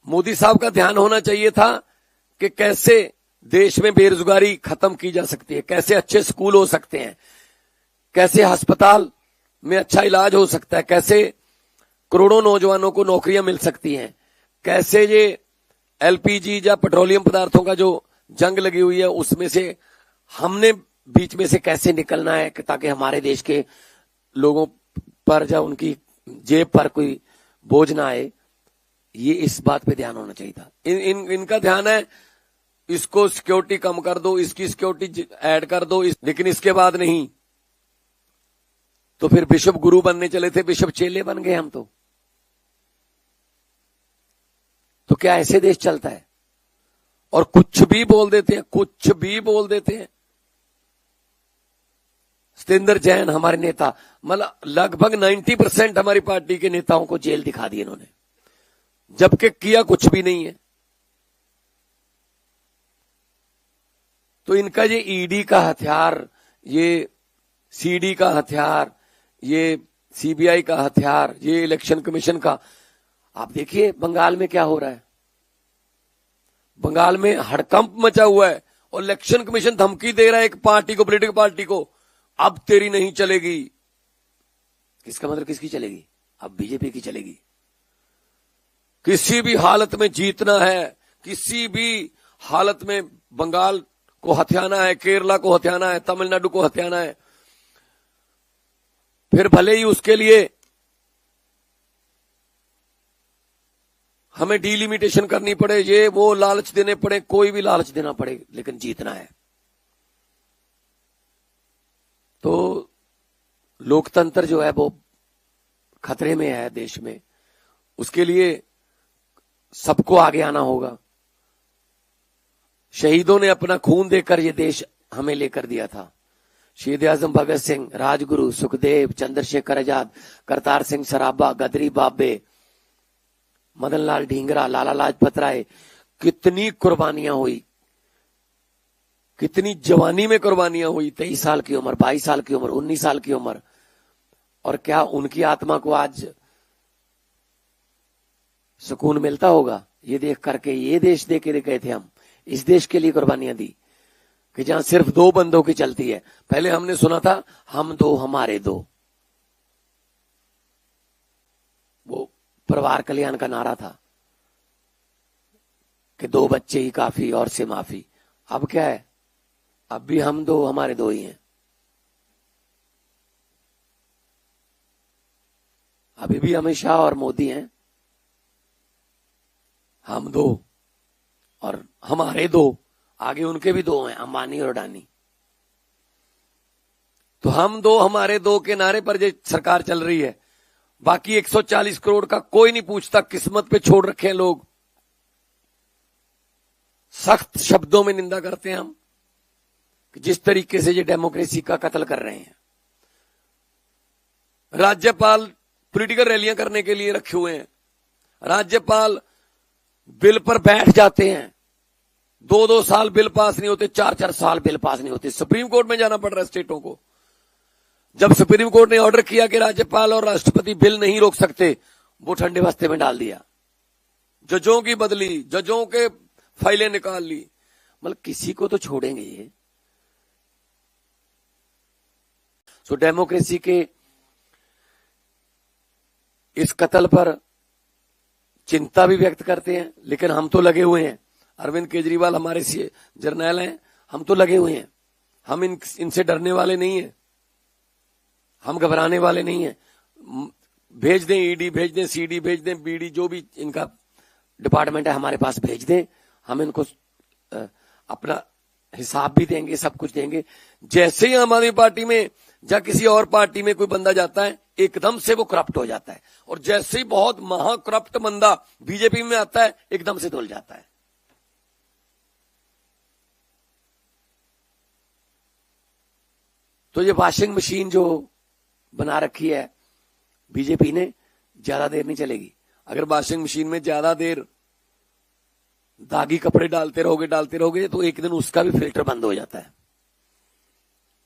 मोदी साहब का ध्यान होना चाहिए था कि कैसे देश में बेरोजगारी खत्म की जा सकती है, कैसे अच्छे स्कूल हो सकते हैं, कैसे अस्पताल में अच्छा इलाज हो सकता है, कैसे करोड़ों नौजवानों को नौकरियां मिल सकती हैं, कैसे ये एलपीजी या पेट्रोलियम पदार्थों का जो जंग लगी हुई है उसमें से हमने बीच में से कैसे निकलना है ताकि हमारे देश के लोगों पर या उनकी जेब पर कोई बोझ ना आए। ये इस बात पे ध्यान होना चाहिए था। इनका ध्यान है इसको सिक्योरिटी कम कर दो, इसकी सिक्योरिटी ऐड कर दो, लेकिन इसके बाद नहीं। तो फिर बिशप गुरु बनने चले थे, बिशप चेले बन गए हम तो क्या ऐसे देश चलता है? और कुछ भी बोल देते हैं, कुछ भी बोल देते हैं। सतेंद्र जैन हमारे नेता, मतलब लगभग 90% हमारी पार्टी के नेताओं को जेल दिखा दी इन्होंने, जबकि किया कुछ भी नहीं है। तो इनका ये ईडी का हथियार, ये सीडी का हथियार, ये सीबीआई का हथियार, ये इलेक्शन कमीशन का, आप देखिए बंगाल में क्या हो रहा है। बंगाल में हड़कंप मचा हुआ है और इलेक्शन कमीशन धमकी दे रहा है एक पार्टी को, पॉलिटिकल पार्टी को, अब तेरी नहीं चलेगी। किसका मतलब किसकी चलेगी? अब बीजेपी की चलेगी। किसी भी हालत में जीतना है, किसी भी हालत में बंगाल को हथियाना है, केरला को हथियाना है, तमिलनाडु को हथियाना है। फिर भले ही उसके लिए हमें डीलिमिटेशन करनी पड़े, ये वो लालच देने पड़े, कोई भी लालच देना पड़े, लेकिन जीतना है। तो लोकतंत्र जो है वो खतरे में है देश में। उसके लिए सबको आगे आना होगा। शहीदों ने अपना खून देकर ये देश हमें लेकर दिया था। शहीद आजम भगत सिंह, राजगुरु, सुखदेव, चंद्रशेखर आजाद, करतार सिंह सराभा, गदरी बाबे, मदन लाल ढींगरा, लाला लाजपत राय, कितनी कुर्बानियां हुई, कितनी जवानी में कुर्बानियां हुई। 23 साल की उम्र, 22 साल की उम्र, 19 साल की उम्र। और क्या उनकी आत्मा को आज सुकून मिलता होगा ये देख करके? ये देश दे के गए थे हम, इस देश के लिए कुर्बानियां दी कि जहां सिर्फ 2 बंदों की चलती है। पहले हमने सुना था हम 2 हमारे 2, वो परिवार कल्याण का नारा था कि 2 बच्चे ही काफी और से माफी। अब क्या है? अब भी हम 2 हमारे 2 ही हैं। अभी भी अमित शाह और मोदी हैं। हम 2 और हमारे 2, आगे उनके भी 2 हैं, अंबानी और अडानी। तो हम 2 हमारे 2 के नारे पर ये सरकार चल रही है। बाकी 140 करोड़ का कोई नहीं पूछता, किस्मत पे छोड़ रखे हैं लोग। सख्त शब्दों में निंदा करते हैं हम कि जिस तरीके से ये डेमोक्रेसी का कत्ल कर रहे हैं। राज्यपाल पॉलिटिकल रैलियां करने के लिए रखे हुए हैं। राज्यपाल बिल पर बैठ जाते हैं, 2-2 साल बिल पास नहीं होते, 4-4 साल बिल पास नहीं होते। सुप्रीम कोर्ट में जाना पड़ रहा है स्टेटों को। जब सुप्रीम कोर्ट ने ऑर्डर किया कि राज्यपाल और राष्ट्रपति बिल नहीं रोक सकते, वो ठंडे बस्ते में डाल दिया। जजों की बदली, जजों के फाइलें निकाल ली। मतलब किसी को तो छोड़ेंगे ये। सो डेमोक्रेसी के इस कत्ल पर चिंता भी व्यक्त करते हैं, लेकिन हम तो लगे हुए हैं। अरविंद केजरीवाल हमारे जर्नैल हैं, हम तो लगे हुए हैं। हम इनसे डरने वाले नहीं हैं, हम घबराने वाले नहीं हैं। भेज दें ईडी, भेज दें सीडी, भेज दें बीडी, जो भी इनका डिपार्टमेंट है हमारे पास भेज दें। हम इनको अपना हिसाब भी देंगे, सब कुछ देंगे। जैसे ही आम आदमी पार्टी में या किसी और पार्टी में कोई बंदा जाता है, एकदम से वो करप्ट हो जाता है। और जैसे ही बहुत महा करप्ट बंदा बीजेपी में आता है, एकदम से धुल जाता है। तो ये वॉशिंग मशीन जो बना रखी है बीजेपी ने, ज्यादा देर नहीं चलेगी। अगर वॉशिंग मशीन में ज्यादा देर दागी कपड़े डालते रहोगे तो एक दिन उसका भी फिल्टर बंद हो जाता है।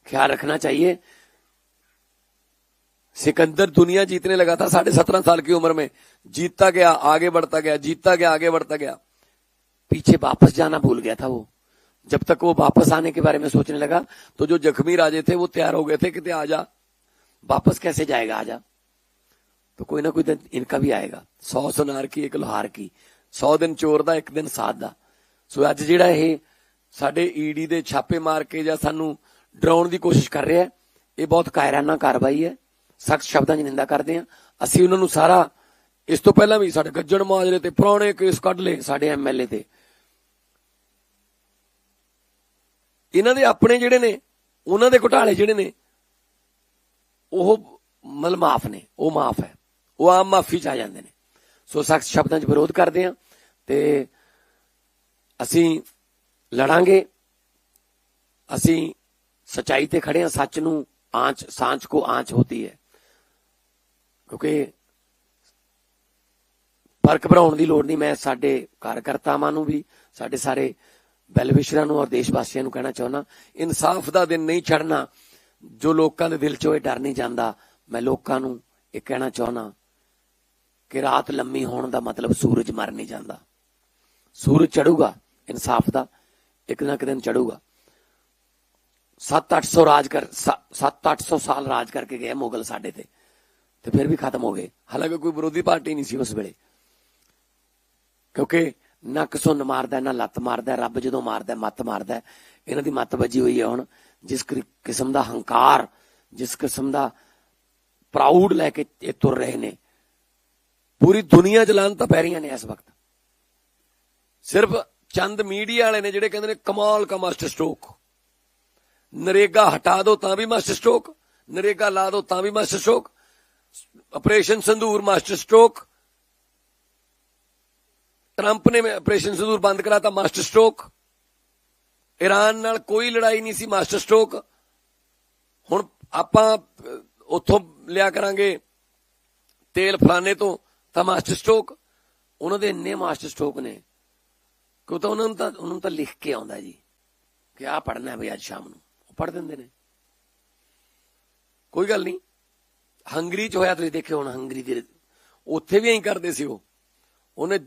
ख्याल रखना चाहिए। सिकंदर दुनिया जीतने लगा था 17.5 साल की उम्र में, जीतता गया, आगे बढ़ता गया, जीतता गया, आगे बढ़ता गया, पीछे वापस जाना भूल गया था वो। जब तक वो वापस आने के बारे में सोचने लगा तो जो जख्मी राजे थे वो तैयार हो गए थे कि आजा, वापस कैसे जाएगा, आजा। तो कोई ना कोई दिन इनका भी आएगा। 100 सुनार की एक लोहार की, 100 दिन चोर दा एक दिन साध दा। सो अज जिहड़ा ये साडे ईडी दे छापे मार के जां सानू डराउण दी कोशिश कर रहा है, ये बहुत कायराना कार्रवाई है। सख्त शब्दां 'च निंदा करते हैं। असीं उन्हां नूं सारा, इस तो पहला भी साडे गज्जण माजरे ते पुराने केस कढ ले साडे MLA ते, इन्हां दे अपने जिहड़े ने उन्हां दे घोटाले जिहड़े ने ਉਹ मतलब माफ ने, वो माफ है, वो आम माफी च आ जाते हैं। सो सख्त शब्दों च विरोध करते हैं ते असीं लड़ांगे, असीं सच्चाई ते खड़े हैं। सच नूं आंच, सांच को आंच होती है, क्योंकि फर्क भराउण दी लोड़ नहीं। मैं साडे कार्यकर्तावां नूं भी, साडे सारे वैलविशरां नूं और देशवासियों नूं कहना चाहुंदा, इंसाफ दा दिन नहीं चढ़ना जो लोकां दे दिल चों ये डर नहीं जांदा। मैं लोकां नूं ये कहना चाहुंदा कि रात लम्मी होण दा मतलब सूरज मर नहीं जांदा। सूरज चढ़ूगा इंसाफ दा, एक ना एक दिन चढ़ूगा। 700-800 साल राज करके गए मुगल साडे ते फिर भी खत्म हो गए, हालांकि कोई विरोधी पार्टी नहीं सी उस वेले, क्योंकि नक सुन मारदा ना लत्त मारदा, रब जदों मारदा मत मारदा। इन्हां दी मत बजी हुई है हुण। जिस किस्म का हंकार, जिस किस्म का प्राउड लैके ये तुर रहे ने, पूरी दुनिया च लानतां पै रहीआं ने इस वक्त। सिर्फ चंद मीडिया वाले ने जिहड़े कहंदे ने कमाल का मास्टर स्ट्रोक, नरेगा हटा दो तां भी मास्टर स्ट्रोक, नरेगा ला दो तां भी master stroke, operation संदूर master stroke, Trump ने ऑपरेशन संदूर बंद कराता मास्टर स्ट्रोक, ईरान नाल कोई लड़ाई नहीं सी मास्टर स्ट्रोक, हुण आपां उत्थों लिया करांगे तेल फलाने तो तां मास्टर स्ट्रोक। उन्हां दे इन्ने मास्टर स्ट्रोक ने कि तां उन्हां तां लिख के आउंदा जी कि आ पढ़ना है बई अज शाम नूं, पढ़ दिंदे ने, कोई गल नहीं। हंगरी च होया तुसीं देखिओ, हुण हंगरी दे उत्थे भी ऐं करदे सी। उन्हें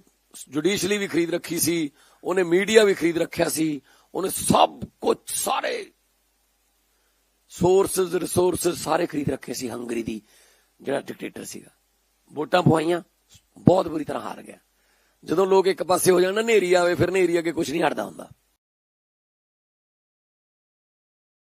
जुडिशली भी खरीद रखी सी, उन्हें मीडिया भी खरीद रखिया सी, उन्हें सब कुछ सारे सोर्सेज रिसोर्सेज सारे खरीद रखे सी। हंगरी दी जिहड़ा डिक्टेटर सीगा, वोटां पवाइयां, बहुत बुरी तरह हार गया। जदों लोग एक पासे हो जाण, नेरी आवे, फिर नेरी अगे कुछ नहीं हटदा हुंदा।